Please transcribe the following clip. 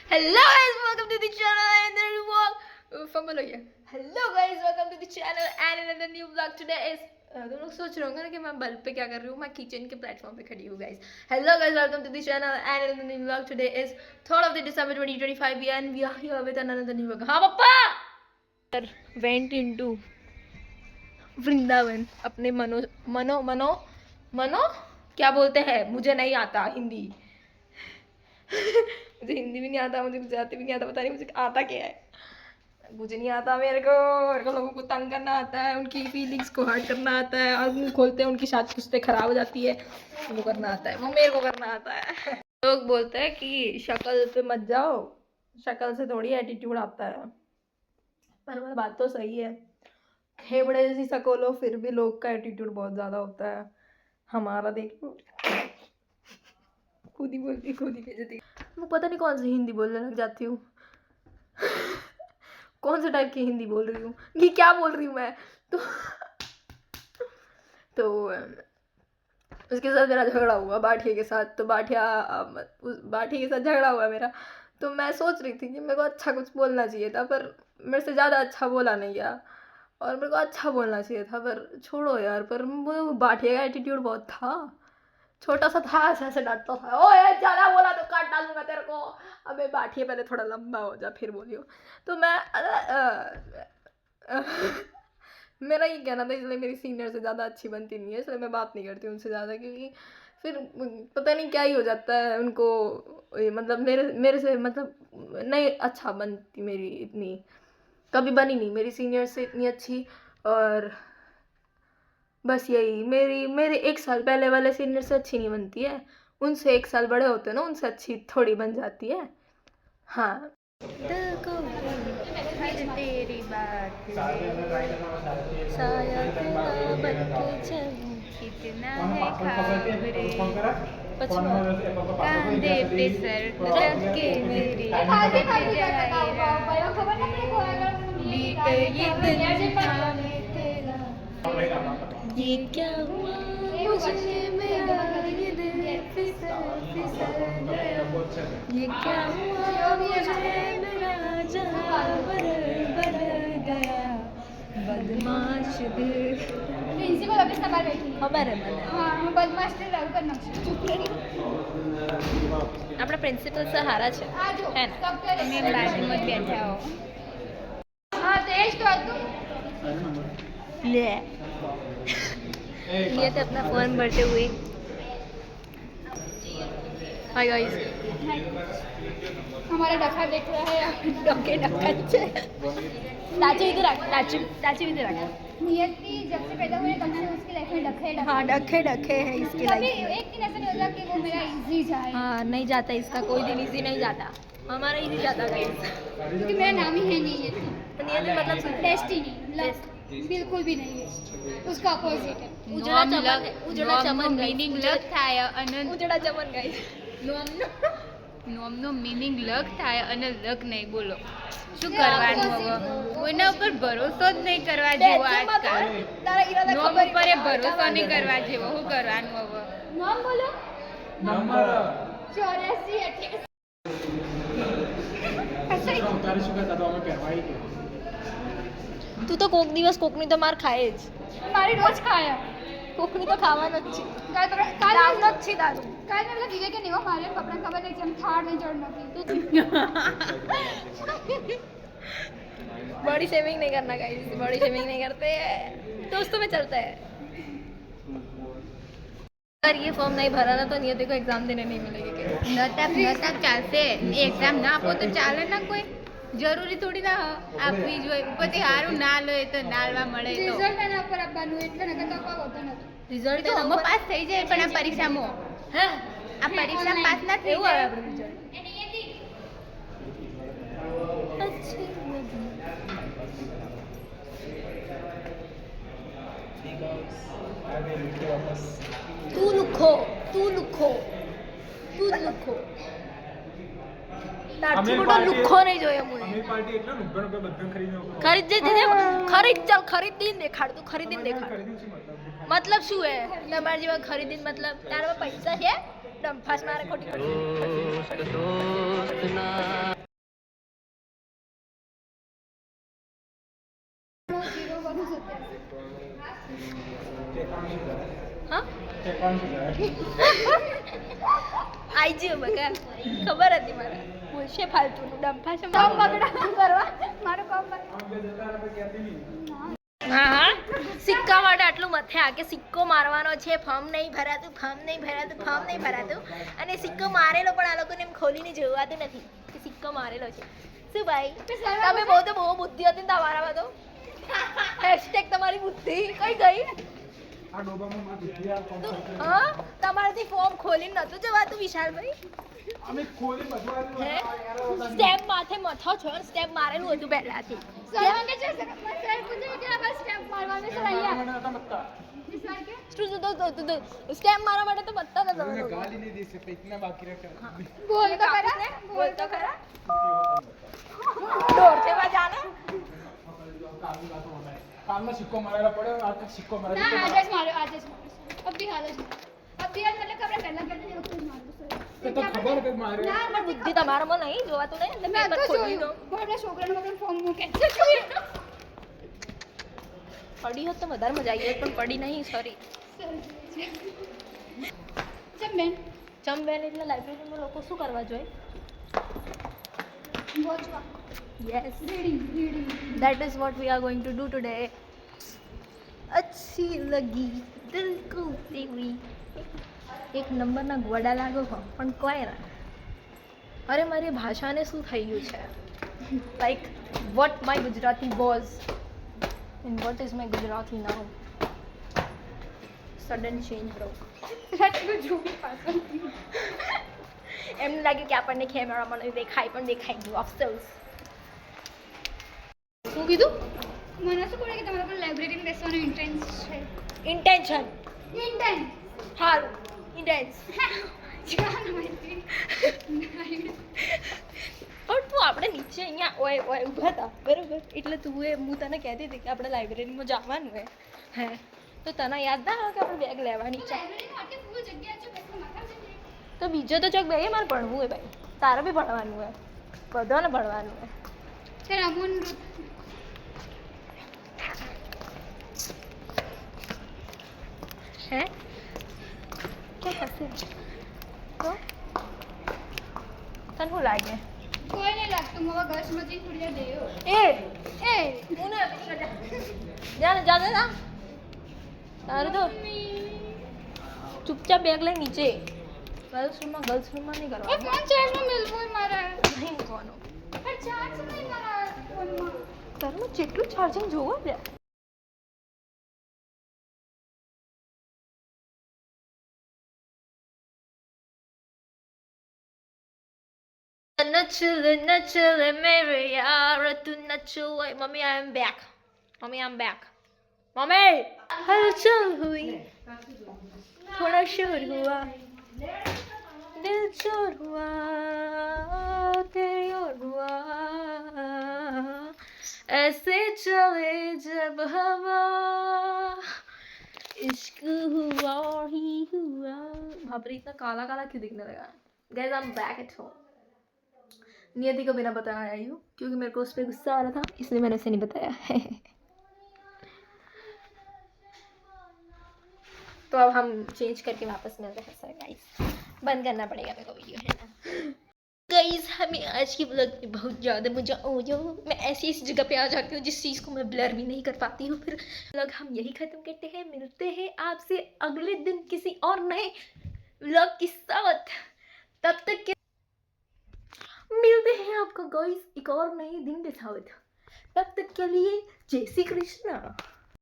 Hello guys, welcome to the channel and the new vlog. Fumble हो गया. Hello guys, welcome to the channel and another new vlog. Today is तुम लोग सोच रहे होंगे ना कि मैं बल्ब पे क्या कर रही हूँ. मैं किचन के प्लेटफॉर्म पे खड़ी हूँ guys. Hello guys, welcome to the channel and another new vlog. Today is 3rd of the December 2025 and we are here with another new vlog. हाँ पापा. Went into वृंदावन अपने मनो क्या बोलते हैं, मुझे नहीं आता हिंदी. मुझे हिंदी भी नहीं आता, मुझे गुजराती भी नहीं आता, पता नहीं मुझे आता क्या है. मुझे नहीं आता. मेरे को लोगों को तंग करना आता है, उनकी फीलिंग्स को हर्ट करना आता है, और मुंह खोलते हैं उनकी शादी कुछ खराब हो जाती है. वो करना आता है, वो मेरे को करना आता है. लोग बोलते हैं कि शक्ल पे मत जाओ, शक्ल से थोड़ी एटीट्यूड आता है. पर वह बात तो सही है. खेबड़े जैसी शक्ल हो फिर भी लोग का एटीट्यूड बहुत ज़्यादा होता है. हमारा देख खुद ही बोलती, खुद ही बेइज्जती. मैं पता नहीं कौन सी हिंदी बोलने लग जाती हूँ. कौन से टाइप की हिंदी बोल रही हूँ, ये क्या बोल रही हूँ मैं. तो उसके साथ मेरा झगड़ा हुआ बाठिया के साथ. तो बाठिया के साथ झगड़ा हुआ मेरा. तो मैं सोच रही थी कि मेरे को अच्छा कुछ बोलना चाहिए था, पर मेरे से ज़्यादा अच्छा बोला नहीं गया. और मेरे को अच्छा बोलना चाहिए था, पर छोड़ो यार. पर वो बाठिया का एटीट्यूड बहुत था. छोटा सा था, ऐसे डांटता था, ओए ज़्यादा बोला तो काट डालूंगा तेरे को. अबे बाठिए पहले थोड़ा लंबा हो जा फिर बोलियो. तो मैं मेरा ये कहना था, इसलिए मेरी सीनियर से ज़्यादा अच्छी बनती नहीं है, इसलिए मैं बात नहीं करती उनसे ज़्यादा. क्योंकि फिर पता नहीं क्या ही हो जाता है उनको. मतलब मेरे से मतलब नहीं अच्छा बनती मेरी, इतनी कभी बनी नहीं मेरी सीनियर से इतनी अच्छी. और बस यही मेरे 1 साल पहले वाले सीनियर से अच्छी नहीं बनती है. उनसे 1 साल बड़े होते हैं ना, उनसे अच्छी थोड़ी बन जाती है. हाँ दिल को तेरी बात शायद कितना है खाबरे कांधे पे सर रख के मेरी ये दिल थामे तेरा. ये क्या हुआ मुझे मेरा ये दिल फिसल गया. ये क्या हुआ मुझे मेरा जहाँ बदल गया. बदमाश दिल. प्रिंसिपल ऑफिस में बैठी हमारे मन हाँ बदमाश दिल लागू करना अपना प्रिंसिपल से हारा છે है ना. તમે બાજુમાં બેઠા હો. હા તેજ તો હતું. ले ये तो अपना फोन भरते हुए. हाय गाइस, हमारा डखा देख रहा है. डोके डक्का टाची इधर रख, टाची इधर रख. नियति जब से पैदा हुए तब से उसकी लाइफ में डखे हाँ डखे है इसकी कभी लाइफ. एक दिन ऐसा नहीं होता कि वो मेरा इजी जाए. हाँ नहीं जाता इसका कोई दिन इजी नहीं जाता. हमारा इजी जाता गाइस. क्योंकि मेरा नाम ही है नियति. नियति मतलब डेस्टिनी लव बिल्कुल भी नहीं है, उसका अपोजिट है. ઉજળા ચમન મીનિંગ લગ થાય અને ઉજળા ચમન ગાઈસ. નોમનો મીનિંગ લગ થાય અને લગ નહીં. બોલો શું કરવાનું હવે. કોઈના ઉપર ભરોસો જ નહીં કરવા જેવો આજકાલ. નોમ ઉપર એ ભરોસો નહીં કરવા જેવો. શું કરવાનું હવે. નામ બોલો. નંબર 84 તારે શું કહેતા તો અમે કહેવાય કે તું તો કોક દિવસ કોકની તો માર ખાય જ. મારી રોજ ખાયા. કોકની તો ખાવાનો જ છે. કાલ દારૂનો જ છે દારૂ. કાલ મેં બોલા વિવેક નહીં હો મારે કપડાં ખબર નહીં જેમ થાળ નહીં જડ નથી. बॉडी शेविंग नहीं करना गाइस, बॉडी शेविंग नहीं करते, दोस्तों में चलता है. अगर ये फॉर्म नहीं भरा ना तो नियति को एग्जाम देने नहीं मिलेगी. નતા ચાલશે. એક્ઝામ ના આપો તો ચાલે ના. કોઈ જરૂરી થોડી ના આપવી જોઈએ. ઉપરથી સારું ના લો તો નાલવા મળે તો રિઝલ્ટ એના ઉપર આપવાનું એટલે નકર તો કોઈ હોતો નથી. રિઝલ્ટ તો અમે પાસ થઈ જાય પણ આ પરીક્ષામાં હે આ પરીક્ષા પાસ ના થઈ એવું આવે જાય. આપણું રિઝલ્ટ. अच्छी तू લુખો તારથી મોટો લુખો નહીં જોયો મુએ. અમીર પાર્ટી એટલે નુબ્બે રૂપિયા બધું ખરીદ્યો. ખરીદ ચાલ ખરીદીને દેખાડ. તું ખરીદીને દેખાડ. ખરીદ્યું છે મતલબ मतलब શું હે તમારા જેવા ખરીદીને મતલબ તારા પૈસા છે ડંફાસ મારે ખોટી ખોટી. હા એકાઉન્ટ આઈ ગયો બકા ખબર હતી મને બોલશે ફાલતુનું ડંફા છે કામ બગડા કરવા મારું કામ હા હા સિક્કા માટે આટલું મથે આ કે સિક્કો મારવાનો છે ફોર્મ નહીં ભરાતું અને સિક્કો મારેલો પણ આ લોકોને એમ ખોલીને જોવાતું નથી કે સિક્કો મારેલો છે શું ભાઈ તમે બહુ બુદ્ધિ હતી ને તમારામાં તો હેશટેગ તમારી બુદ્ધિ કઈ ગઈ આ ડોબામાં માં દુધિયા કોમ હા તમારાથી ફોર્મ ખોલીને નતું જવાતું વિશાલભાઈ અમે ખોલી બધું હે સ્ટેપ માથે મથો છો સ્ટેપ મારેલું હતું પહેલાથી સર કે છે સર પૂછે કે આ સ્ટેપ મારવાનું સર અહીંયા મતતા સર કે સ્ટેપ મારવા માટે તો બતા હતા मैं गाली नहीं दे सकता इतना बाकी रखा બોલ તો ખરા બોલ તો ખરા દોડ છે જાને काम में सिक्को मारेला पड़े आज तक सिक्को ના मारा आज જ માર્યો અભી હાલ જ અભી હાલ मतलब खबर करना कहते हैं वक्त मारो सर तो खबर के मारे ના પણ બુદ્ધિ તમારામાં નહીં જોવાતું નહીં એટલે મેં પેપર તો ખોલી દો જોયું પણ છોકરાનો મગર ફોર્મ મૂકે પડી હોત તો વધારે મજા આવી હોત પણ પડી નહીં સોરી ચમ બેન ચમબેન એટલે લાઇબ્રેરીમાં લોકો શું કરવા જોઈએ વોચવા yes reading that is what we are going to do today अच्छी लगी दिल को तेरी એક નંબરના ગોડા લાગો છો પણ કોઈ ના અરે મારી ભાષાને શું થઈ ગયું છે like what my Gujarati was and what is my Gujarati now sudden change bro રટલું જોવી પાછળ એમને લાગ્યું કે આપણને કેમેરામાં નહીં દેખાય પણ દેખાઈ ગયું અફસોસ શું કીધું મને શું પડે કે તમારા પર લાઇબ્રેરીમાં બેસવાનો ઇન્ટેન્સ છે ઇન્ટેન્શન ઇન્ટેન્સ સારું ઇન્ટેન્સ જાન મારી પણ તું આપણે નીચે અહીંયા ઓય ઓય ઊભા હતા બરાબર એટલે તું હું તને કહેતી હતી કે આપણે લાઇબ્રેરીમાં જવાનું હોય હે તો તને યાદ ના આવે કે આપણે બેગ લેવાની છે લાઇબ્રેરીમાં આટલી ફૂલ જગ્યા છે બેસવા માથા છે તો બીજો તો ચોક બે મારે ભણવું હોય ભાઈ તારે બી ભણવાનું હોય બધાને ભણવાનું હોય સર અમુન હે ક્યાં થશે તો તને શું લાગે કોઈ નહીં લાગતું હું હવે ઘરમાં જઈને થોડી વાર દેયો એ એ હું ને જા ને જા જા તારે તો ચૂપચાપ બેગ લઈ નીચે ગર્લ્સ રૂમમાં નહીં એ કરવાનું ફોન ચાર્જમાં મેલવું મારે નહીં મૂકવાનું પણ ચાર્જ નહીં મારા ફોનમાં તારું જેટલું ચાર્જિંગ જોવો ને नचल मेरे यार तू नचो mummy I am back mummy हलचल हुई थोड़ा शोर हुआ दिल चोर हुआ तेरी ओर हुआ ऐसे चले जब हवा इश्क हुआ ही हुआ बाप रे इतना काला काला क्यों दिखने लगा guys I am back at home नियति को बिना बताया आई हूँ क्योंकि मेरे को उस पर गुस्सा आ रहा था इसलिए मैंने उसे नहीं बताया तो अब हम चेंज करके वापस मिलते हैं सर गाइस बंद करना पड़ेगा मेरे को वीडियो है ना गाइस हमें आज की ब्लॉग में बहुत ज़्यादा मजा आया मैं ऐसी जगह पे आ जाती हूँ जिस चीज़ को मैं ब्लर भी नहीं कर पाती हूँ फिर ब्लॉग हम यही ख़त्म करते हैं मिलते हैं आपसे अगले दिन किसी और नए ब्लॉग के साथ तब तक के मिलते हैं आपको गाइस एक और नए दिन के साथ तब तक के लिए जय श्री कृष्णा।